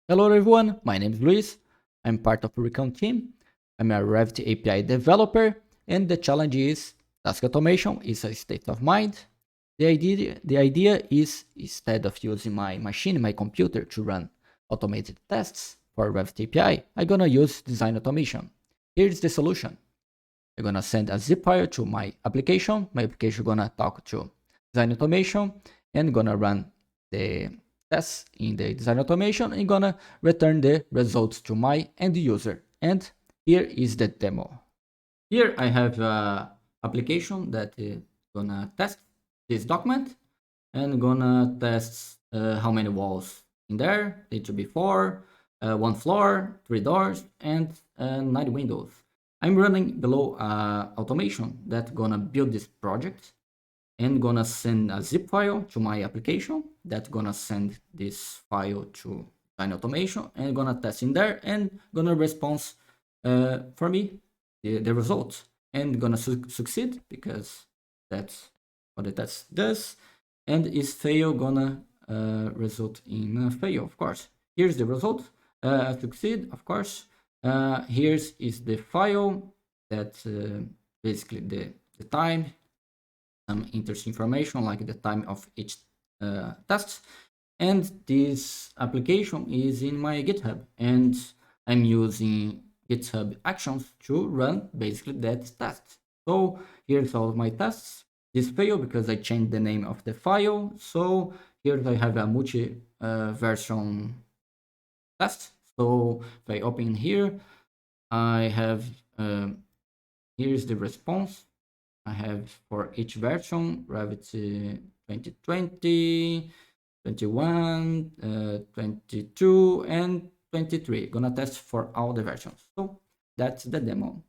Hello everyone, my name is Luis. I'm part of the ricaun team. I'm a Revit API developer, and the challenge is task automation is a state of mind. The idea is instead of using my machine, my computer to run automated tests for Revit API, I'm gonna use design automation. Here's the solution. I'm gonna send a zip file to my application. My application gonna talk to design automation and gonna run the tests in the design automation and gonna return the results to my end user. And here is the demo. Here I have a application that is gonna test this document and gonna test how many walls in there. It should be 4, 1 floor, 3 doors, and 9 windows. I'm running below automation that gonna build this project and gonna send a zip file to my application that gonna send this file to design automation and gonna test in there and gonna respond for me the results and gonna succeed because that's what the test does, and is fail gonna result in a fail, of course. Here's the result. Succeed, of course. Here's is the file that basically the time, some interesting information like the time of each test. And this application is in my GitHub, and I'm using GitHub Actions to run basically that test. So here's all of my tests. This failed because I changed the name of the file. So here I have a multi-version test. So if I open here, I have here's the response. I have for each version Revit 2020, 21, 22, and 23. Gonna test for all the versions. So that's the demo.